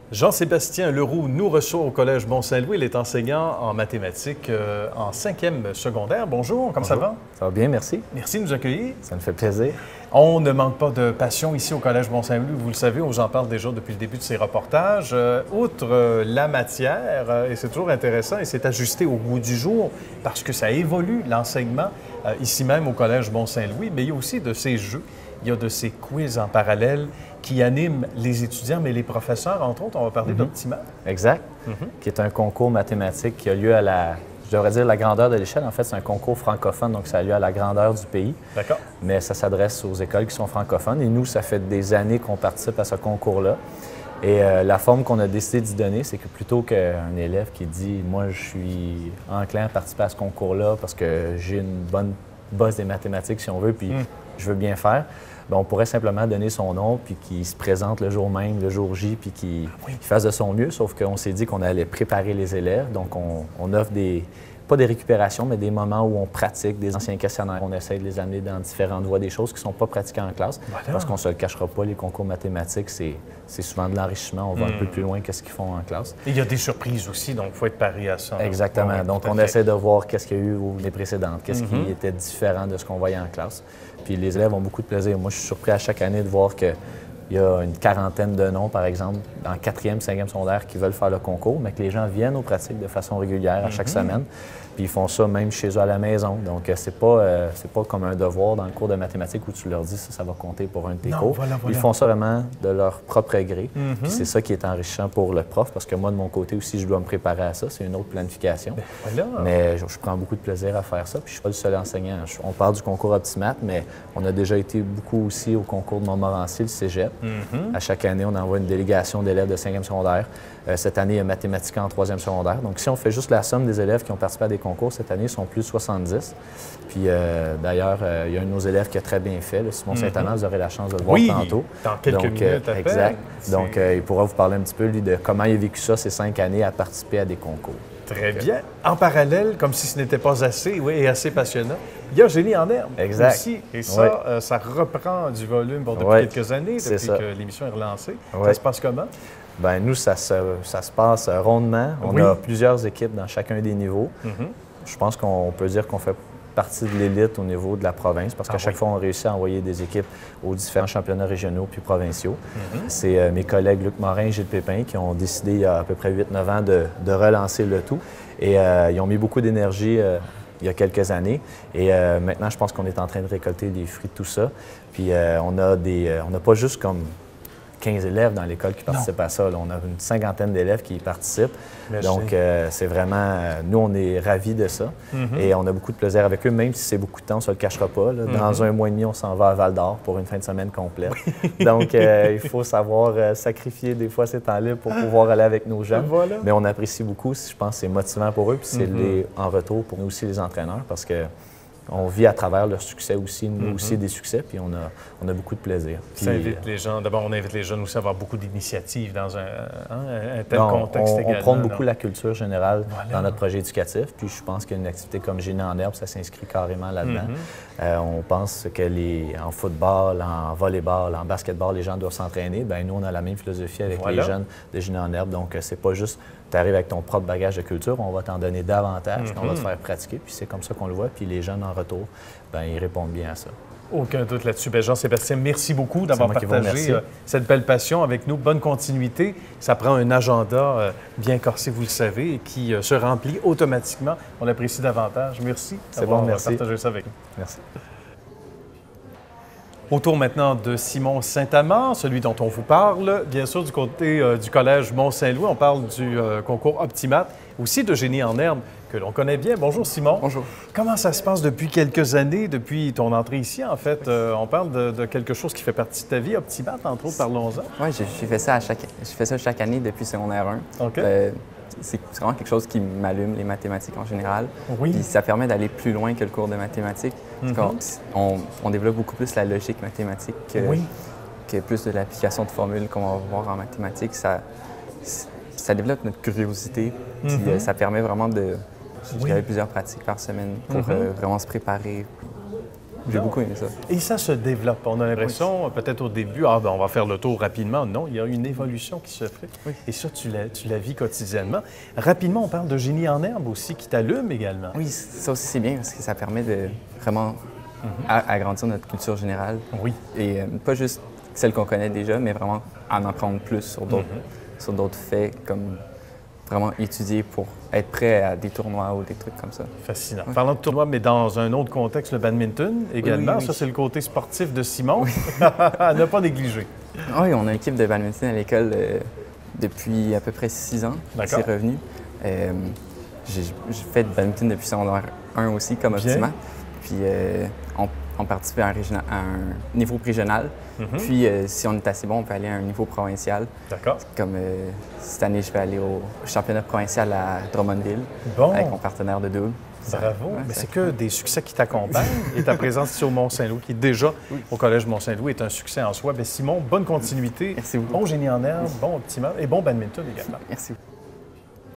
Jean-Sébastien Leroux nous reçoit au Collège Mont-Saint-Louis. Il est enseignant en mathématiques en 5e secondaire. Bonjour, comment ça va? Ça va bien, merci. Merci de nous accueillir. Ça me fait plaisir. On ne manque pas de passion ici au Collège Mont-Saint-Louis. Vous le savez, on en parle déjà depuis le début de ces reportages. Outre la matière, et c'est toujours intéressant, et c'est ajusté au goût du jour parce que ça évolue l'enseignement ici même au Collège Mont-Saint-Louis, mais il y a aussi de ces jeux, il y a de ces quiz en parallèle qui animent les étudiants, mais les professeurs, entre autres. On va parler d'Optimat. Exact. Qui est un concours mathématique qui a lieu à je devrais dire la grandeur de l'échelle. En fait, c'est un concours francophone, donc ça a lieu à la grandeur du pays. D'accord. Mais ça s'adresse aux écoles qui sont francophones. Et nous, ça fait des années qu'on participe à ce concours-là. Et la forme qu'on a décidé d'y donner, c'est que plutôt qu'un élève qui dit « Moi, je suis enclin à participer à ce concours-là parce que j'ai une bonne bosse des mathématiques, si on veut, puis je veux bien faire », bien, on pourrait simplement donner son nom, puis qu'il se présente le jour même, le jour J, puis qu'il fasse de son mieux. Sauf qu'on s'est dit qu'on allait préparer les élèves. Donc, on offre pas des récupérations, mais des moments où on pratique des anciens questionnaires. On essaie de les amener dans différentes voies, des choses qui ne sont pas pratiquées en classe. Voilà. Parce qu'on ne se le cachera pas, les concours mathématiques, c'est souvent de l'enrichissement. On va un peu plus loin que ce qu'ils font en classe. Et il y a des surprises aussi, donc il faut être pari à ça. Exactement. Ouais, donc, on essaie de voir qu'est-ce qu'il y a eu les précédentes, qu'est-ce qui était différent de ce qu'on voyait en classe. Puis les élèves ont beaucoup de plaisir. Moi, je suis surpris à chaque année de voir qu'il y a une quarantaine de noms, par exemple, en 4e, 5e secondaire qui veulent faire le concours, mais que les gens viennent aux pratiques de façon régulière à chaque semaine. Puis ils font ça même chez eux à la maison. Donc, c'est pas comme un devoir dans le cours de mathématiques où tu leur dis ça va compter pour un de tes cours. Voilà. Ils font ça vraiment de leur propre gré. Puis c'est ça qui est enrichissant pour le prof, parce que moi, de mon côté aussi, je dois me préparer à ça. C'est une autre planification. Mais je prends beaucoup de plaisir à faire ça. Puis je suis pas le seul enseignant. On parle du concours Optimat, mais on a déjà été beaucoup aussi au concours de Montmorency, le cégep. À chaque année, on envoie une délégation d'élèves de 5e secondaire. Cette année, il y a mathématiques en 3e secondaire. Donc, si on fait juste la somme des élèves qui ont participé à des concours, cette année, ils sont plus de 70. Puis, d'ailleurs, il y a un de nos élèves qui a très bien fait, Simon Saint-Amand, vous aurez la chance de le voir tantôt. Dans quelques minutes après. Exact. Donc, il pourra vous parler un petit peu, lui, de comment il a vécu ça ces 5 années à participer à des concours. Très bien. En parallèle, comme si ce n'était pas assez, et assez passionnant, il y a Génie en herbe aussi. Et ça, ça reprend du volume depuis quelques années, depuis que l'émission est relancée. Ça se passe comment? Bien, nous, ça se passe rondement. On a plusieurs équipes dans chacun des niveaux. Je pense qu'on peut dire qu'on fait partie de l'élite au niveau de la province parce qu'à chaque fois, on réussit à envoyer des équipes aux différents championnats régionaux puis provinciaux. C'est mes collègues Luc Morin et Gilles Pépin qui ont décidé il y a à peu près 8-9 ans de relancer le tout. Et ils ont mis beaucoup d'énergie il y a quelques années. Et maintenant, je pense qu'on est en train de récolter les fruits de tout ça. Puis on n'a pas juste comme 15 élèves dans l'école qui participent à ça. Là, on a une 50aine d'élèves qui y participent. Donc, c'est vraiment... nous, on est ravis de ça. Et on a beaucoup de plaisir avec eux, même si c'est beaucoup de temps, on ne se le cachera pas. Là. Dans 1 mois et demi, on s'en va à Val-d'Or pour une fin de semaine complète. Donc, il faut savoir sacrifier des fois ces temps libres pour pouvoir aller avec nos jeunes. Mais on apprécie beaucoup. Je pense que c'est motivant pour eux. Puis c'est en retour pour nous aussi, les entraîneurs, parce que on vit à travers leur succès aussi, nous aussi des succès, puis on a beaucoup de plaisir. Puis, ça invite les gens, d'abord on invite les jeunes aussi à avoir beaucoup d'initiatives dans un tel contexte également. On prône beaucoup la culture générale dans notre projet éducatif, puis je pense qu'une activité comme Génie en herbe, ça s'inscrit carrément là-dedans. On pense que en football, en volleyball, en basketball, les gens doivent s'entraîner. Bien, nous, on a la même philosophie avec les jeunes de Génie en herbe, donc c'est pas juste tu arrives avec ton propre bagage de culture, on va t'en donner davantage, on va te faire pratiquer, puis c'est comme ça qu'on le voit. Puis les jeunes, en retour, bien, ils répondent bien à ça. Aucun doute là-dessus. Bien, Jean-Sébastien, merci beaucoup d'avoir partagé cette belle passion avec nous. Bonne continuité. Ça prend un agenda bien corsé, vous le savez, et qui se remplit automatiquement. On l'apprécie davantage. Merci d'avoir partagé ça avec nous. Merci. Autour maintenant de Simon Saint-Amand, celui dont on vous parle. Bien sûr, du côté du Collège Mont-Saint-Louis, on parle du concours Optimat, aussi de Génie en herbe, que l'on connaît bien. Bonjour Simon. Bonjour. Comment ça se passe depuis quelques années, depuis ton entrée ici, en fait? On parle de quelque chose qui fait partie de ta vie, Optimat, entre autres, parlons-en. Oui, j'ai fait ça chaque année depuis secondaire 1. OK. C'est vraiment quelque chose qui m'allume, les mathématiques en général. Oui. Puis ça permet d'aller plus loin que le cours de mathématiques. On développe beaucoup plus la logique mathématique que plus de l'application de formules qu'on va voir en mathématiques. Ça développe notre curiosité. Puis ça permet vraiment de... J'avais plusieurs pratiques par semaine pour vraiment se préparer. J'ai beaucoup aimé ça. Et ça se développe. On a l'impression, peut-être au début, on va faire le tour rapidement. Non, il y a une évolution qui se fait. Oui. Et ça, tu la vis quotidiennement. Rapidement, on parle de génie en herbe aussi, qui t'allume également. Oui, ça aussi, c'est bien parce que ça permet de vraiment agrandir notre culture générale. Oui. Et pas juste celle qu'on connaît déjà, mais vraiment en apprendre plus sur d'autres faits, comme vraiment étudier pour être prêt à des tournois ou des trucs comme ça. Fascinant. Ouais. Parlant de tournois, mais dans un autre contexte, le badminton également. Oui. Ça, c'est le côté sportif de Simon. Oui. À ne pas négliger. Oui, on a une équipe de badminton à l'école depuis à peu près 6 ans. C'est revenu. J'ai fait de badminton depuis secondaire 1 aussi, comme Optima. Puis on participe à un niveau régional. Puis si on est assez bon, on peut aller à un niveau provincial. D'accord. Comme cette année, je vais aller au championnat provincial à Drummondville avec mon partenaire de double. Bravo! Mais c'est que des succès qui t'accompagnent. Et ta présence ici au Mont-Saint-Louis, qui est déjà au Collège Mont-Saint-Louis, est un succès en soi. Bien, Simon, bonne continuité. Merci beaucoup. Bon génie en herbe, bon Optima et bon badminton également. Merci beaucoup.